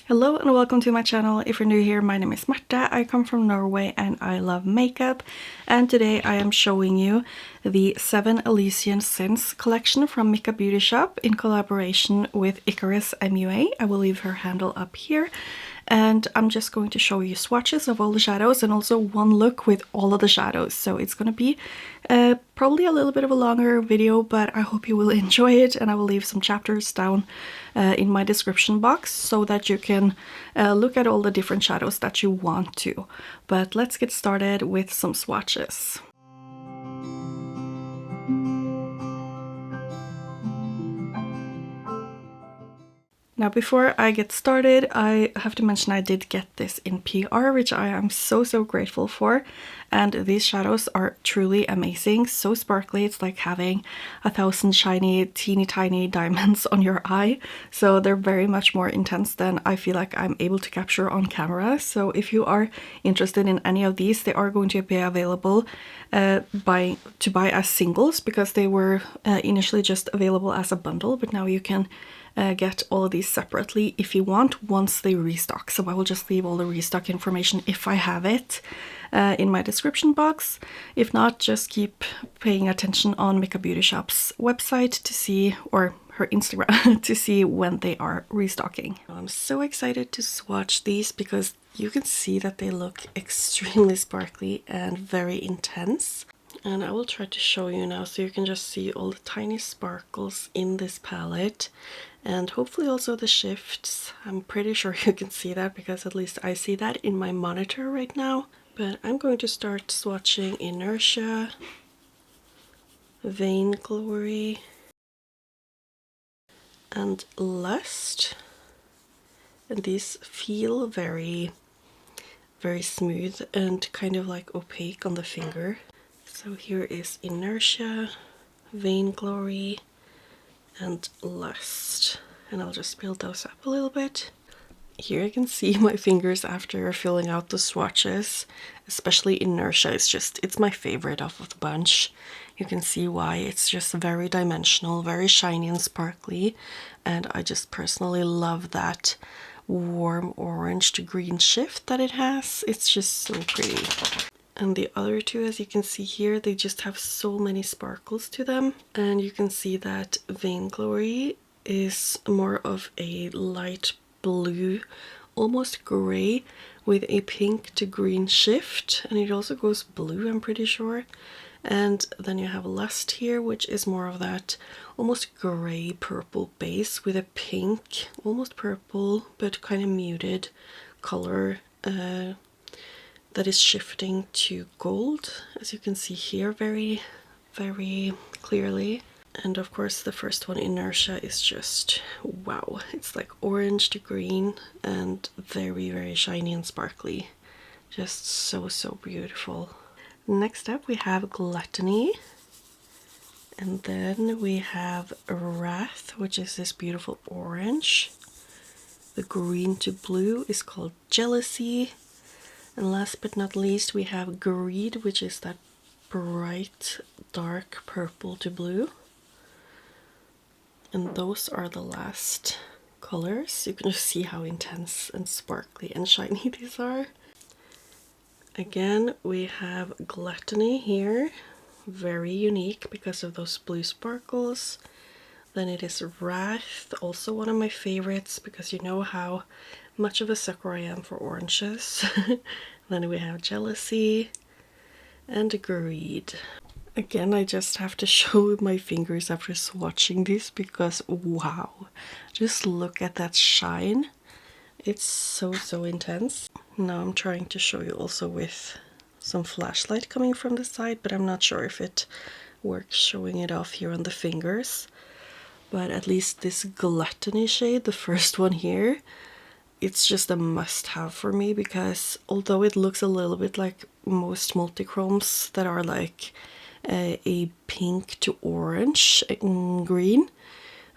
Hello and welcome to my channel. If you're new here, my name is Marta. I come from Norway and I love makeup. And today I am showing you the 7 Elysian Sins collection from Micka Beauty Shop in collaboration with Icarus MUA. I will leave her handle up here. And I'm just going to show you swatches of all the shadows and also one look with all of the shadows. So it's going to be probably a little bit of a longer video, but I hope you will enjoy it, and I will leave some chapters down in my description box so that you can look at all the different shadows that you want to. But let's get started with some swatches. Now, before I get started, I have to mention I did get this in PR, which I am so grateful for. And these shadows are truly amazing, so sparkly. It's like having 1,000 shiny, teeny tiny diamonds on your eye. So they're very much more intense than I feel like I'm able to capture on camera. So if you are interested in any of these, they are going to be available to buy as singles, because they were initially just available as a bundle, but now you can get all of these separately if you want once they restock. So I will just leave all the restock information, if I have it, in my description box. If not, just keep paying attention on Micka Beauty Shop's website to see, or her Instagram, to see when they are restocking. I'm so excited to swatch these because you can see that they look extremely sparkly and very intense. And I will try to show you now so you can just see all the tiny sparkles in this palette, and hopefully also the shifts. I'm pretty sure you can see that because at least I see that in my monitor right now. But I'm going to start swatching Inertia, Vainglory, and Lust. And these feel very smooth and kind of like opaque on the finger. So here is Inertia, Vainglory, and Lust. And I'll just build those up a little bit. Here I can see my fingers after filling out the swatches, especially Inertia. It's my favorite of the bunch. You can see why. It's just very dimensional, very shiny and sparkly, and I just personally love that warm orange to green shift that it has. It's just so pretty. And the other two, as you can see here, they just have so many sparkles to them. And you can see that Vainglory is more of a light blue, almost gray, with a pink to green shift. And it also goes blue, I'm pretty sure. And then you have Lust here, which is more of that almost gray purple base with a pink, almost purple, but kind of muted color that is shifting to gold, as you can see here very clearly. And of course the first one, Inertia, is just wow. It's like orange to green and very shiny and sparkly. Just so beautiful. Next up we have Gluttony, and then we have Wrath, which is this beautiful orange. The green to blue is called Jealousy. And last but not least, we have Greed, which is that bright, dark purple to blue. And those are the last colors. You can just see how intense and sparkly and shiny these are. Again, we have Gluttony here. Very unique because of those blue sparkles. Then it is Wrath, also one of my favorites because you know how much of a sucker I am for oranges. Then we have Jealousy and Greed. Again, I just have to show my fingers after swatching these because wow, just look at that shine. It's so intense. Now I'm trying to show you also with some flashlight coming from the side, but I'm not sure if it works showing it off here on the fingers. But at least this Gluttony shade, the first one here, it's just a must-have for me, because although it looks a little bit like most multichromes that are like a pink to orange and green,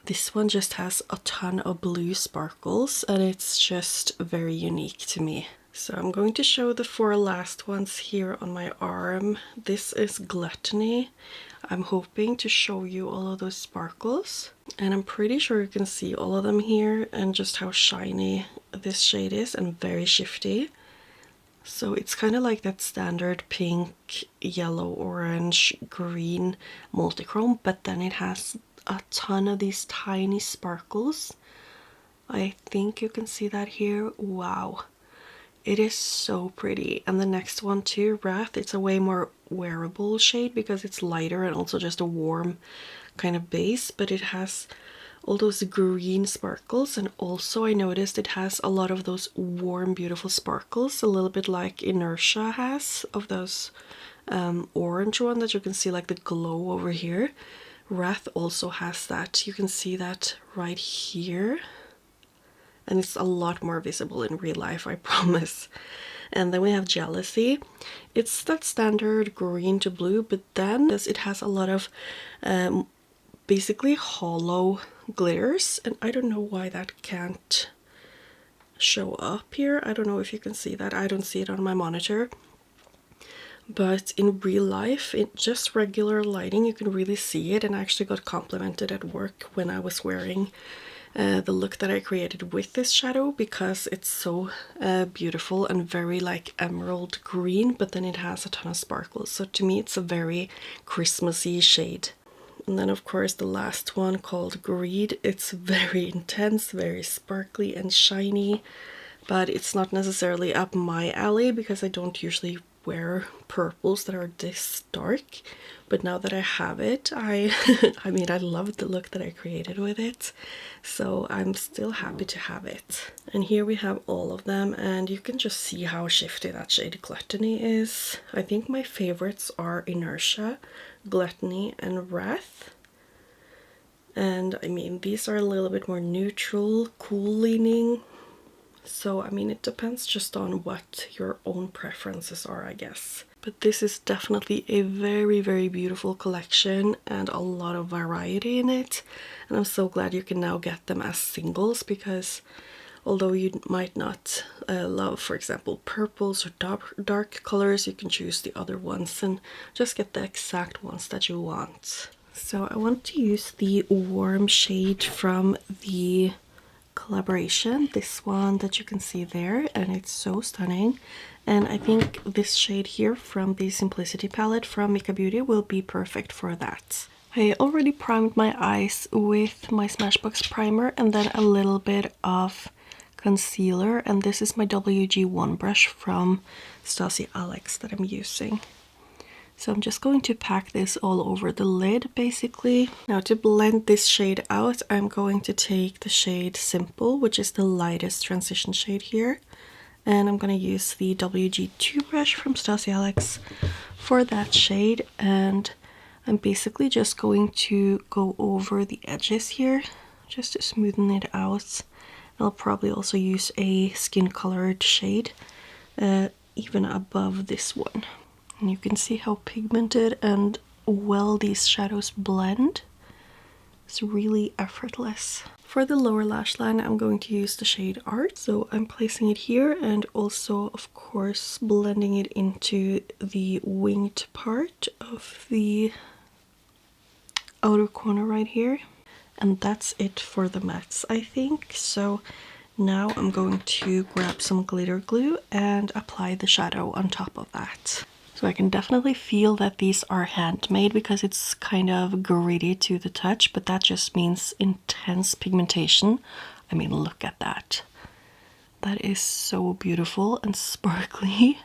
this one just has a ton of blue sparkles and it's just very unique to me. So I'm going to show the 4 last ones here on my arm. This is Gluttony. I'm hoping to show you all of those sparkles, and I'm pretty sure you can see all of them here and just how shiny this shade is and very shifty. So it's kind of like that standard pink, yellow, orange, green multichrome, but then it has a ton of these tiny sparkles. I think you can see that here. Wow. It is so pretty. And the next one too, Wrath, it's a way more wearable shade because it's lighter and also just a warm kind of base, but it has all those green sparkles, and also I noticed it has a lot of those warm, beautiful sparkles, a little bit like Inertia has of those orange one that you can see like the glow over here. Wrath also has that. You can see that right here. And it's a lot more visible in real life, I promise. And then we have Jealousy. It's that standard green to blue, but then it has a lot of basically hollow glitters, and I don't know why that can't show up here. I don't know if you can see that. I don't see it on my monitor. But in real life, in just regular lighting, you can really see it, and I actually got complimented at work when I was wearing the look that I created with this shadow, because it's so beautiful and very like emerald green, but then it has a ton of sparkles. So to me, it's a very Christmassy shade. And then of course the last one called Greed. It's very intense, very sparkly and shiny, but it's not necessarily up my alley because I don't usually wear purples that are this dark. But now that I have it, I mean, I love the look that I created with it, so I'm still happy to have it. And here we have all of them, and you can just see how shifty that shade Gluttony is. I think my favorites are Inertia, Gluttony, and Wrath. And I mean, these are a little bit more neutral, cool leaning. So I mean, it depends just on what your own preferences are, I guess. But this is definitely a very, very beautiful collection and a lot of variety in it. And I'm so glad you can now get them as singles, because although you might not love, for example, purples or dark colors, you can choose the other ones and just get the exact ones that you want. So I want to use the warm shade from the collaboration, this one that you can see there, and it's so stunning. And I think this shade here from the Simplicity palette from Micka Beauty will be perfect for that. I already primed my eyes with my Smashbox primer and then a little bit of concealer, and this is my WG1 brush from Stassi Alex that I'm using. So I'm just going to pack this all over the lid, basically. Now to blend this shade out, I'm going to take the shade Simple, which is the lightest transition shade here. And I'm going to use the WG2 brush from Stassi Alex for that shade. And I'm basically just going to go over the edges here, just to smoothen it out. I'll probably also use a skin colored shade, even above this one. And you can see how pigmented and well these shadows blend. It's really effortless. For the lower lash line, I'm going to use the shade Art. So I'm placing it here and also, of course, blending it into the winged part of the outer corner right here. And that's it for the mattes, I think. So now I'm going to grab some glitter glue and apply the shadow on top of that. So I can definitely feel that these are handmade because it's kind of gritty to the touch, but that just means intense pigmentation. I mean, look at that. That is so beautiful and sparkly.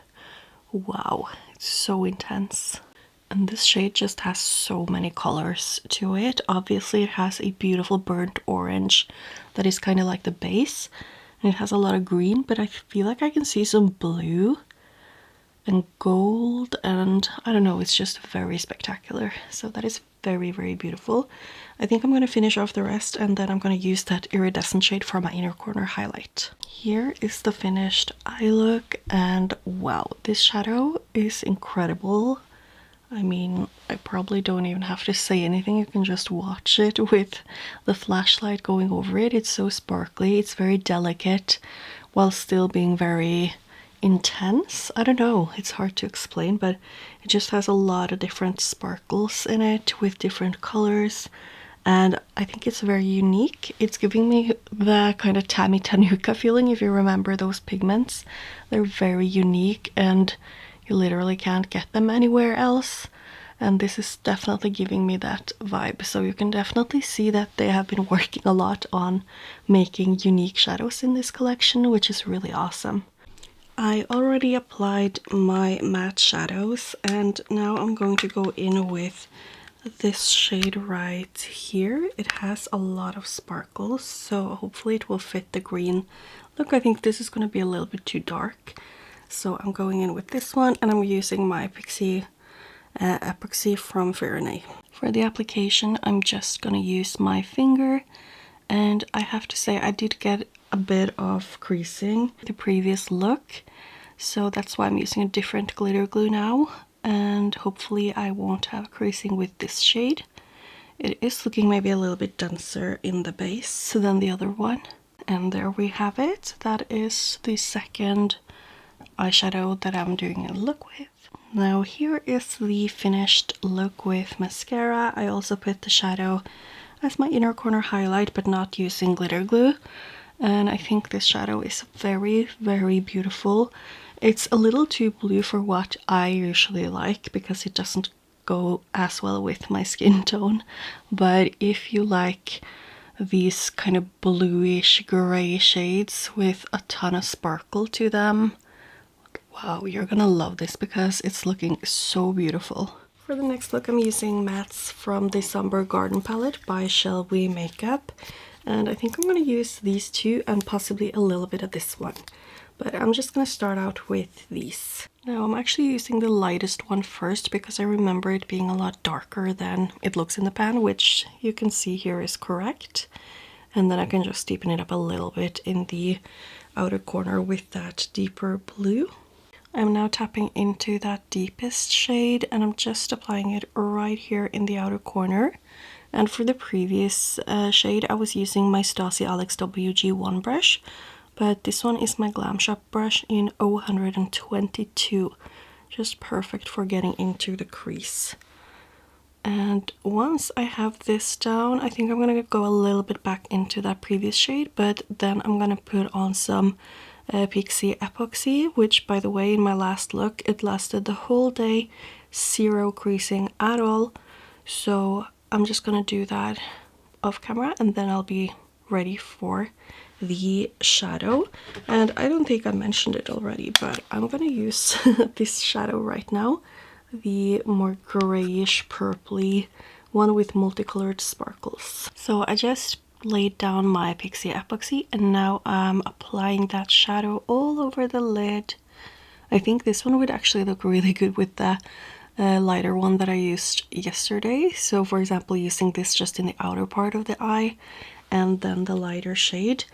Wow, it's so intense. And this shade just has so many colors to it. Obviously, it has a beautiful burnt orange that is kind of like the base. And it has a lot of green, but I feel like I can see some blue and gold, and I don't know, it's just very spectacular. So that is very, very beautiful. I think I'm going to finish off the rest, and then I'm going to use that iridescent shade for my inner corner highlight. Here is the finished eye look, and wow, this shadow is incredible. I mean, I probably don't even have to say anything. You can just watch it with the flashlight going over it. It's so sparkly, it's very delicate while still being very intense. I don't know, it's hard to explain, but it just has a lot of different sparkles in it with different colors, and I think it's very unique. It's giving me the kind of Tammy Tanuka feeling, if you remember those pigments. They're very unique and you literally can't get them anywhere else, and this is definitely giving me that vibe. So you can definitely see that they have been working a lot on making unique shadows in this collection, which is really awesome. I already applied my matte shadows, and now I'm going to go in with this shade right here. It has a lot of sparkles, so hopefully it will fit the green look. I think this is going to be a little bit too dark, so I'm going in with this one, and I'm using my Pixie epoxy from Fahrenheit. For the application, I'm just going to use my finger, and I have to say I did get a bit of creasing the previous look, so that's why I'm using a different glitter glue now, and hopefully I won't have creasing with this shade. It is looking maybe a little bit denser in the base than the other one. And there we have it. That is the second eyeshadow that I'm doing a look with. Now here is the finished look with mascara. I also put the shadow as my inner corner highlight, but not using glitter glue. And I think this shadow is very, very beautiful. It's a little too blue for what I usually like because it doesn't go as well with my skin tone. But if you like these kind of bluish gray shades with a ton of sparkle to them, wow, you're gonna love this because it's looking so beautiful. For the next look, I'm using mattes from the Somber Garden palette by Shall We Makeup, and I think I'm gonna use these two and possibly a little bit of this one, but I'm just gonna start out with these. Now I'm actually using the lightest one first because I remember it being a lot darker than it looks in the pan, which you can see here is correct, and then I can just deepen it up a little bit in the outer corner with that deeper blue. I'm now tapping into that deepest shade, and I'm just applying it right here in the outer corner. And for the previous shade, I was using my Stasi Alex WG1 brush, but this one is my Glam Shop brush in 022. Just perfect for getting into the crease. And once I have this down, I think I'm gonna go a little bit back into that previous shade, but then I'm gonna put on some Pixie epoxy, which by the way in my last look it lasted the whole day, zero creasing at all. So I'm just gonna do that off camera and then I'll be ready for the shadow. And I don't think I mentioned it already, but I'm gonna use this shadow right now, the more grayish purpley one with multicolored sparkles. So I just laid down my Pixie epoxy and now I'm applying that shadow all over the lid. I think this one would actually look really good with the lighter one that I used yesterday. So for example, using this just in the outer part of the eye and then the lighter shade.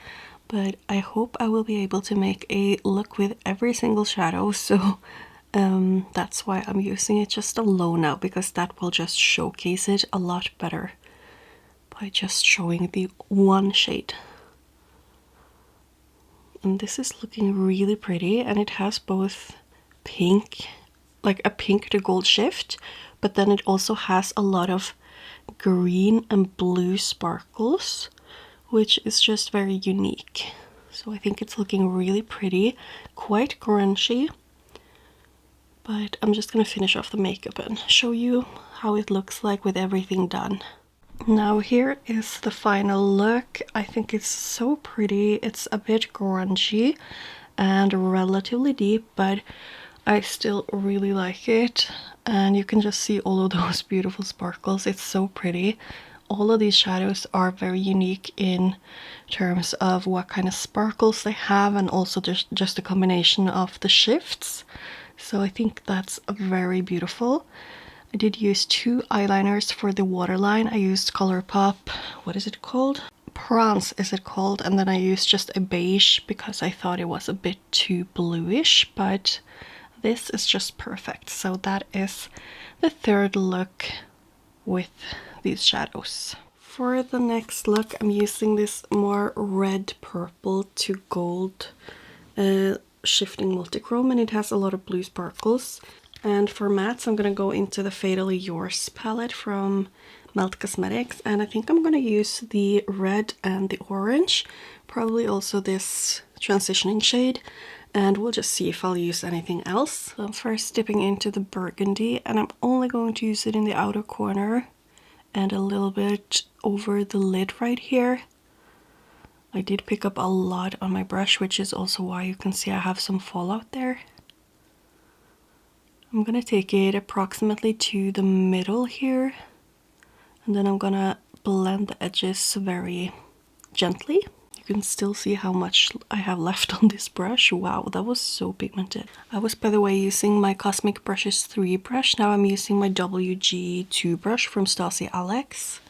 But I hope I will be able to make a look with every single shadow, so that's why I'm using it just alone now, because that will just showcase it a lot better by just showing the one shade. And this is looking really pretty, and it has both pink, like a pink to gold shift, but then it also has a lot of green and blue sparkles, which is just very unique. So I think it's looking really pretty, quite grungy. But I'm just gonna finish off the makeup and show you how it looks like with everything done. Now here is the final look. I think it's so pretty. It's a bit grungy and relatively deep, but I still really like it. And you can just see all of those beautiful sparkles. It's so pretty. All of these shadows are very unique in terms of what kind of sparkles they have, and also just a combination of the shifts. So I think that's very beautiful. I did use two eyeliners for the waterline. I used Colourpop, what is it called? Prawns is it called, and then I used just a beige because I thought it was a bit too bluish, but this is just perfect. So that is the third look with these shadows. For the next look, I'm using this more red purple to gold shifting multichrome and it has a lot of blue sparkles. And for mattes, I'm gonna go into the Fatally Yours palette from Melt Cosmetics, and I think I'm gonna use the red and the orange, probably also this transitioning shade, and we'll just see if I'll use anything else. So I'm first dipping into the burgundy, and I'm only going to use it in the outer corner and a little bit over the lid right here. I did pick up a lot on my brush, which is also why you can see I have some fallout there. I'm gonna take it approximately to the middle here, and then I'm gonna blend the edges very gently. You can still see how much I have left on this brush. Wow, that was so pigmented. I was, by the way, using my Cosmic Brushes 3 brush. Now I'm using my WG2 brush from Stassi Alex.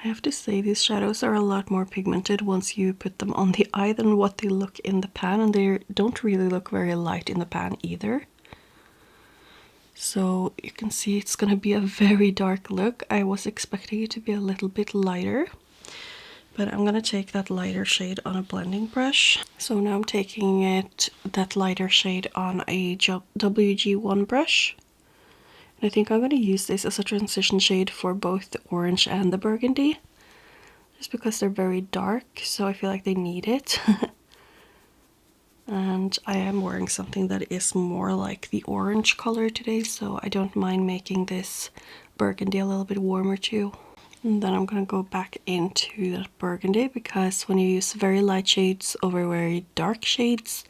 I have to say these shadows are a lot more pigmented once you put them on the eye than what they look in the pan, and they don't really look very light in the pan either. So you can see it's gonna be a very dark look. I was expecting it to be a little bit lighter, but I'm gonna take that lighter shade on a blending brush. So now I'm taking that lighter shade on a WG1 brush. And I think I'm gonna use this as a transition shade for both the orange and the burgundy, just because they're very dark, so I feel like they need it. And I am wearing something that is more like the orange color today, so I don't mind making this burgundy a little bit warmer too. And then I'm gonna go back into that burgundy, because when you use very light shades over very dark shades,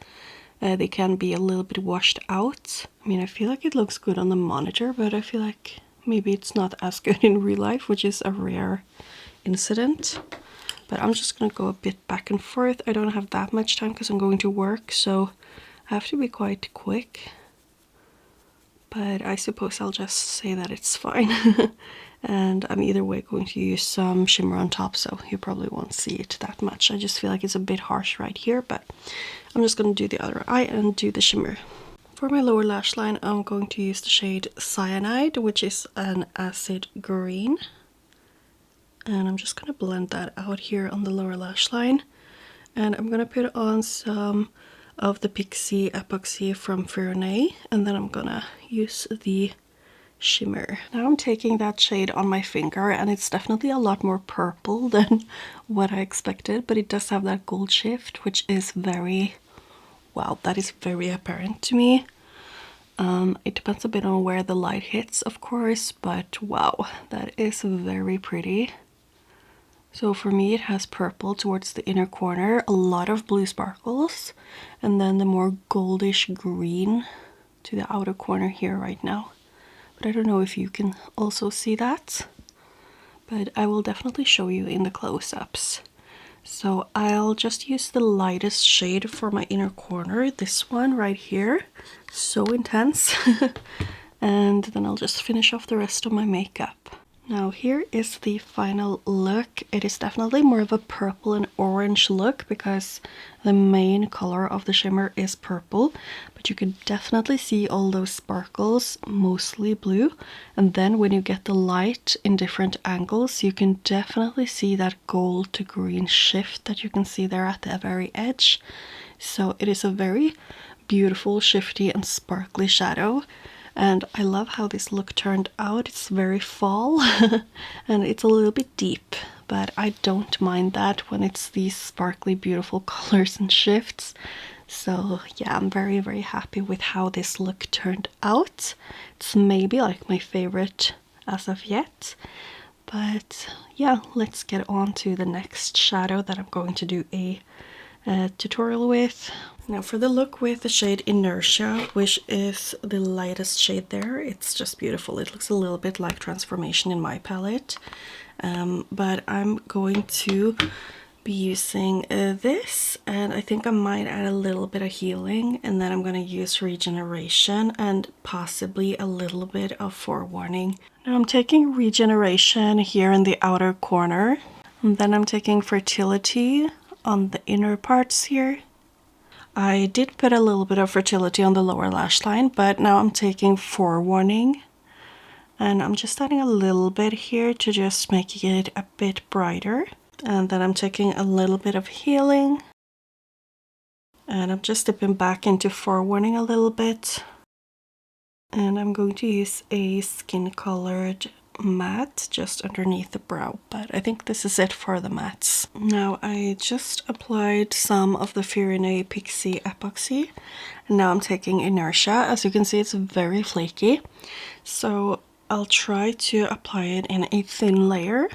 they can be a little bit washed out. I mean, I feel like it looks good on the monitor, but I feel like maybe it's not as good in real life, which is a rare incident. But I'm just gonna go a bit back and forth. I don't have that much time because I'm going to work, so I have to be quite quick. But I suppose I'll just say that it's fine. And I'm either way going to use some shimmer on top, so you probably won't see it that much. I just feel like it's a bit harsh right here, but I'm just gonna do the other eye and do the shimmer. For my lower lash line, I'm going to use the shade Cyanide, which is an acid green. And I'm just gonna blend that out here on the lower lash line. And I'm gonna put on some of the Pixie Epoxy from Furone, and then I'm gonna use the shimmer. Now I'm taking that shade on my finger, and it's definitely a lot more purple than what I expected, but it does have that gold shift, which is very, wow, that is very apparent to me. It depends a bit on where the light hits, of course, but wow, that is very pretty. So for me, it has purple towards the inner corner, a lot of blue sparkles, and then the more goldish green to the outer corner here right now. But I don't know if you can also see that, but I will definitely show you in the close-ups. So I'll just use the lightest shade for my inner corner, this one right here, so intense. And then I'll just finish off the rest of my makeup. Now here is the final look. It is definitely more of a purple and orange look because the main color of the shimmer is purple, but you can definitely see all those sparkles, mostly blue. And then when you get the light in different angles, you can definitely see that gold to green shift that you can see there at the very edge. So it is a very beautiful, shifty and sparkly shadow. And I love how this look turned out. It's very fall and it's a little bit deep, but I don't mind that when it's these sparkly, beautiful colors and shifts. So yeah, I'm very, very happy with how this look turned out. It's maybe like my favorite as of yet. But yeah, let's get on to the next shadow that I'm going to do a tutorial with. Now for the look with the shade Inertia, which is the lightest shade there, it's just beautiful. It looks a little bit like Transformation in my palette, but I'm going to be using this, and I think I might add a little bit of healing, and then I'm going to use Regeneration and possibly a little bit of Forewarning. Now I'm taking Regeneration here in the outer corner, and then I'm taking Fertility on the inner parts here. I did put a little bit of Fertility on the lower lash line, but now I'm taking Forewarning, and I'm just adding a little bit here to just make it a bit brighter. And then I'm taking a little bit of Healing, And I'm just dipping back into Forewarning a little bit. And I'm going to use a skin colored matte just underneath the brow, but I think this is it for the mattes. Now I just applied some of the Fiorine Pixie Epoxy, and now I'm taking Inertia. As you can see, it's very flaky, so I'll try to apply it in a thin layer.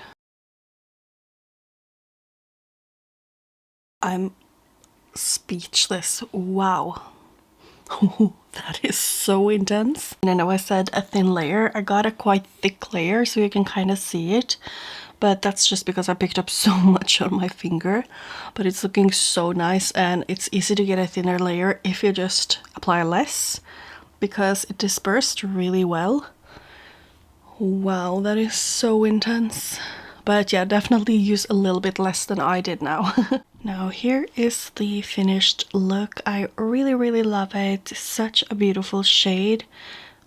I'm speechless. Wow. That is so intense. And I know I said a thin layer. I got a quite thick layer so you can kind of see it, but that's just because I picked up so much on my finger. But it's looking so nice, and it's easy to get a thinner layer if you just apply less, because it dispersed really well. Wow, that is so intense. But yeah, definitely use a little bit less than I did now. Now here is the finished look. I really love it. Such a beautiful shade.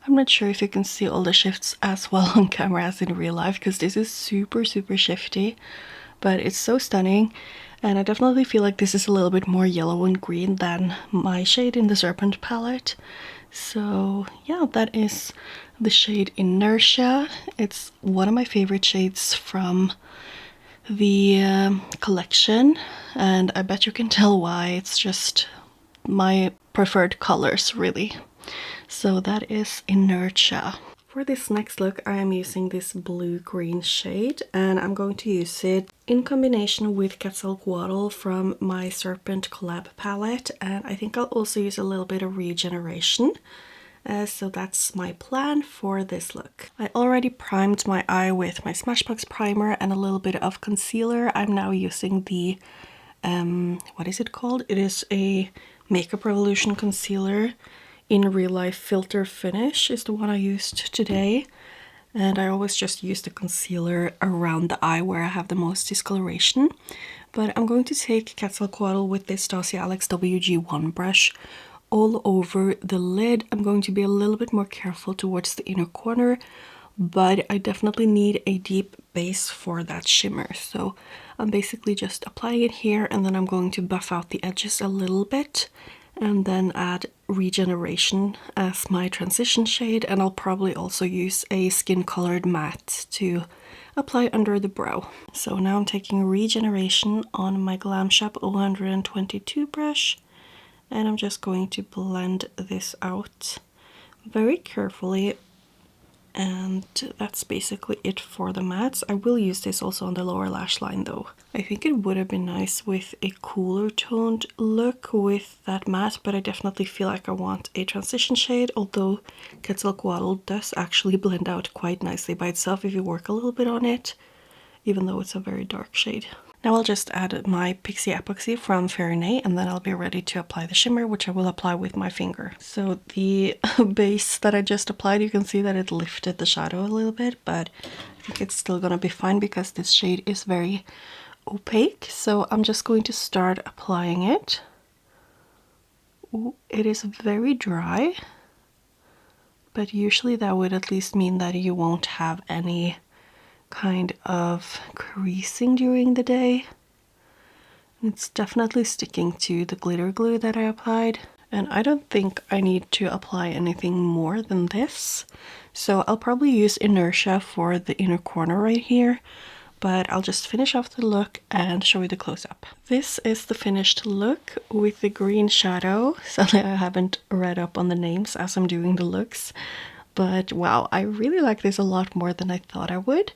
I'm not sure if you can see all the shifts as well on camera as in real life, because this is super shifty, but it's so stunning. And I definitely feel like this is a little bit more yellow and green than my shade in the Serpent palette. So yeah, that is the shade Inertia. It's one of my favorite shades from the collection, and I bet you can tell why. It's just my preferred colors, really. So that is Inertia. For this next look, I am using this blue-green shade, and I'm going to use it in combination with Quetzalcoatl from my Serpent collab palette, and I think I'll also use a little bit of Regeneration. So that's my plan for this look. I already primed my eye with my Smashbox primer and a little bit of concealer. I'm now using the, what is it called? It is a Makeup Revolution concealer in Real Life Filter Finish is the one I used today. And I always just use the concealer around the eye where I have the most discoloration. But I'm going to take Quetzalcoatl with this Stassi Alex WG1 brush all over the lid. I'm going to be a little bit more careful towards the inner corner, but I definitely need a deep base for that shimmer. So I'm basically just applying it here, and then I'm going to buff out the edges a little bit and then add Regeneration as my transition shade, and I'll probably also use a skin colored matte to apply under the brow. So now I'm taking Regeneration on my Glam Shop 022 brush, and I'm just going to blend this out very carefully, and that's basically it for the mattes. I will use this also on the lower lash line though. I think it would have been nice with a cooler toned look with that matte, but I definitely feel like I want a transition shade, although Quetzalcoatl does actually blend out quite nicely by itself if you work a little bit on it, even though it's a very dark shade. Now I'll just add my Pixie Epoxy from Fiorine, and then I'll be ready to apply the shimmer, which I will apply with my finger. So the base that I just applied, you can see that it lifted the shadow a little bit, but I think it's still gonna be fine because this shade is very opaque. So I'm just going to start applying it. Ooh, it is very dry, but usually that would at least mean that you won't have any kind of creasing during the day. It's definitely sticking to the glitter glue that I applied, and I don't think I need to apply anything more than this. So I'll probably use Inertia for the inner corner right here, but I'll just finish off the look and show you the close-up. This is the finished look with the green shadow. Sadly, I haven't read up on the names as I'm doing the looks, but wow, I really like this a lot more than I thought I would.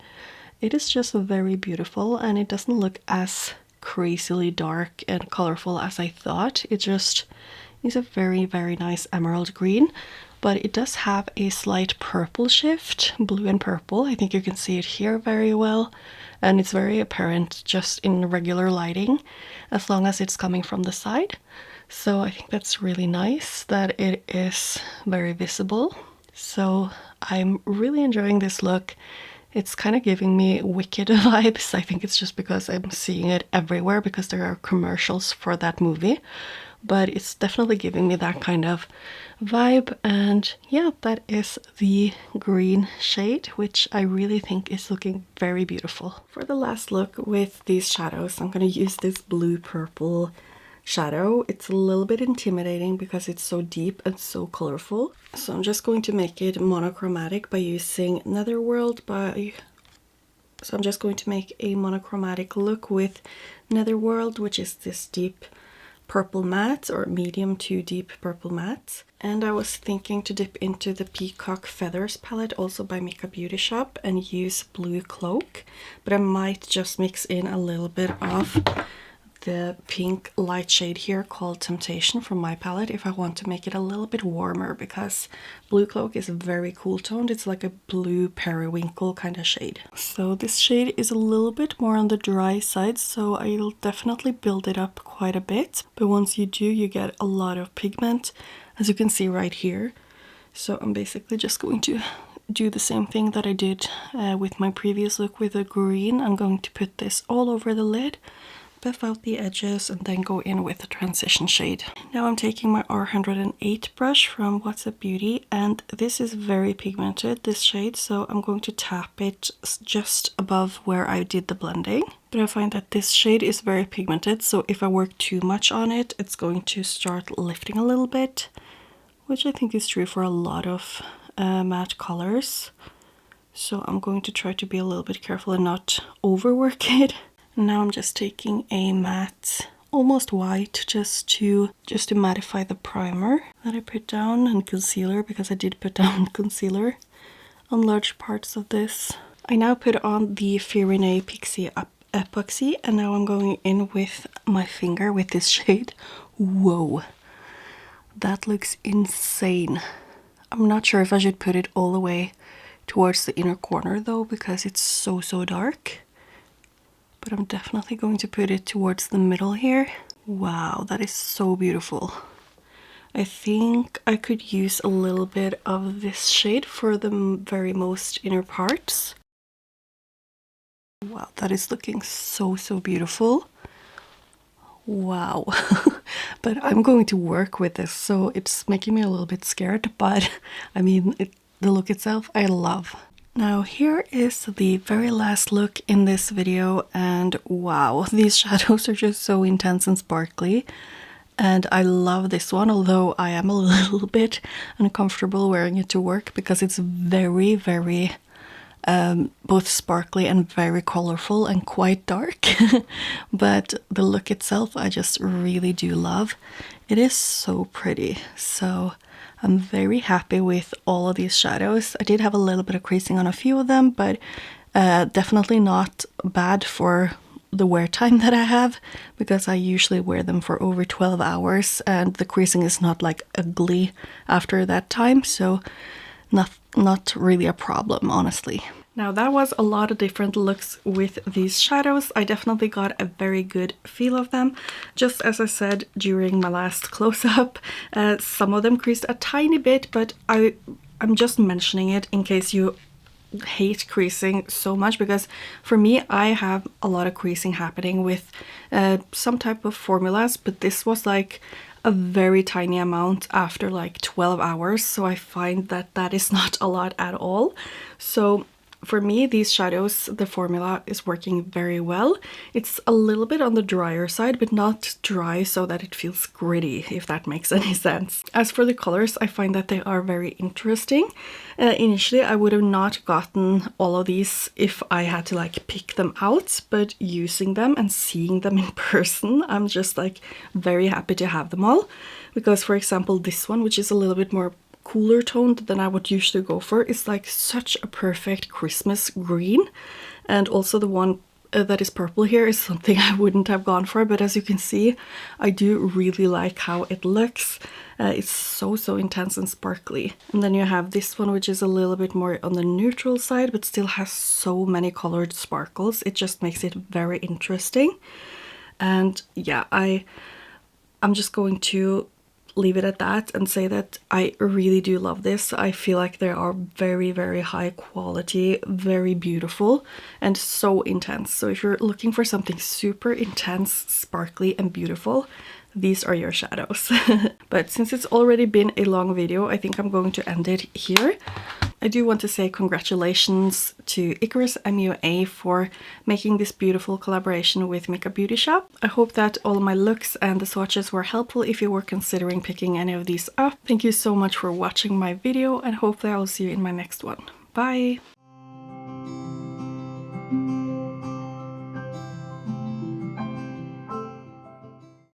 It is just very beautiful, and it doesn't look as crazily dark and colorful as I thought. It just is a very nice emerald green, but it does have a slight purple shift, blue and purple. I think you can see it here very well, and it's very apparent just in regular lighting as long as it's coming from the side. So I think that's really nice that it is very visible. So I'm really enjoying this look. It's kind of giving me Wicked vibes. I think it's just because I'm seeing it everywhere because there are commercials for that movie. But it's definitely giving me that kind of vibe. And yeah, that is the green shade, which I really think is looking very beautiful. For the last look with these shadows, I'm going to use this blue-purple shadow. It's a little bit intimidating because it's so deep and so colorful. So I'm just going to make it monochromatic by using Netherworld So I'm just going to make a monochromatic look with Netherworld, which is this deep purple matte, or medium to deep purple matte. And I was thinking to dip into the Peacock Feathers palette, also by Micka Beauty Shop, and use Blue Cloak. But I might just mix in a little bit of the pink light shade here called Temptation from my palette if I want to make it a little bit warmer, because Blue Cloak is very cool toned. It's like a blue periwinkle kind of shade. So this shade is a little bit more on the dry side, so I'll definitely build it up quite a bit. But once you do, you get a lot of pigment, as you can see right here. So I'm basically just going to do the same thing that I did with my previous look with the green. I'm going to put this all over the lid, buff out the edges, and then go in with the transition shade. Now I'm taking my R108 brush from What's Up Beauty, and this is very pigmented, this shade, so I'm going to tap it just above where I did the blending. But I find that this shade is very pigmented, so if I work too much on it, it's going to start lifting a little bit, which I think is true for a lot of matte colors. So I'm going to try to be a little bit careful and not overwork it. Now I'm just taking a matte, almost white, just to mattify the primer that I put down, and concealer, because I did put down concealer on large parts of this. I now put on the Firene Pixie Epoxy, and now I'm going in with my finger with this shade. Whoa, that looks insane. I'm not sure if I should put it all the way towards the inner corner though, because it's so dark. But I'm definitely going to put it towards the middle here. Wow, that is so beautiful. I think I could use a little bit of this shade for the very most inner parts. Wow, that is looking so beautiful. Wow. But I'm going to work with this, so it's making me a little bit scared, but I mean, the look itself I love. Now here is the very last look in this video, and wow, these shadows are just so intense and sparkly, and I love this one, although I am a little bit uncomfortable wearing it to work because it's very both sparkly and very colorful and quite dark. But the look itself I just really do love. It is so pretty, so I'm very happy with all of these shadows. I did have a little bit of creasing on a few of them, but definitely not bad for the wear time that I have, because I usually wear them for over 12 hours and the creasing is not like ugly after that time, so not really a problem, honestly. Now that was a lot of different looks with these shadows. I definitely got a very good feel of them. Just as I said during my last close-up, some of them creased a tiny bit, but I'm just mentioning it in case you hate creasing so much, because for me I have a lot of creasing happening with some type of formulas, but this was like a very tiny amount after like 12 hours, so I find that that is not a lot at all. So for me, these shadows, the formula is working very well. It's a little bit on the drier side, but not dry so that it feels gritty, if that makes any sense. As for the colors, I find that they are very interesting. Initially, I would have not gotten all of these if I had to like pick them out, but using them and seeing them in person, I'm just like very happy to have them all. Because for example, this one, which is a little bit more cooler toned than I would usually go for, is like such a perfect Christmas green. And also the one that is purple here is something I wouldn't have gone for, but as you can see, I do really like how it looks. It's so intense and sparkly. And then you have this one, which is a little bit more on the neutral side, but still has so many colored sparkles. It just makes it very interesting. And yeah, I'm just going to leave it at that and say that I really do love this. I feel like they are very high quality, very beautiful, and so intense. So if you're looking for something super intense, sparkly, and beautiful, these are your shadows. But since it's already been a long video, I think I'm going to end it here. I do want to say congratulations to Icarus MUA for making this beautiful collaboration with Micka Beauty Shop. I hope that all of my looks and the swatches were helpful if you were considering picking any of these up. Thank you so much for watching my video, and hopefully I will see you in my next one. Bye!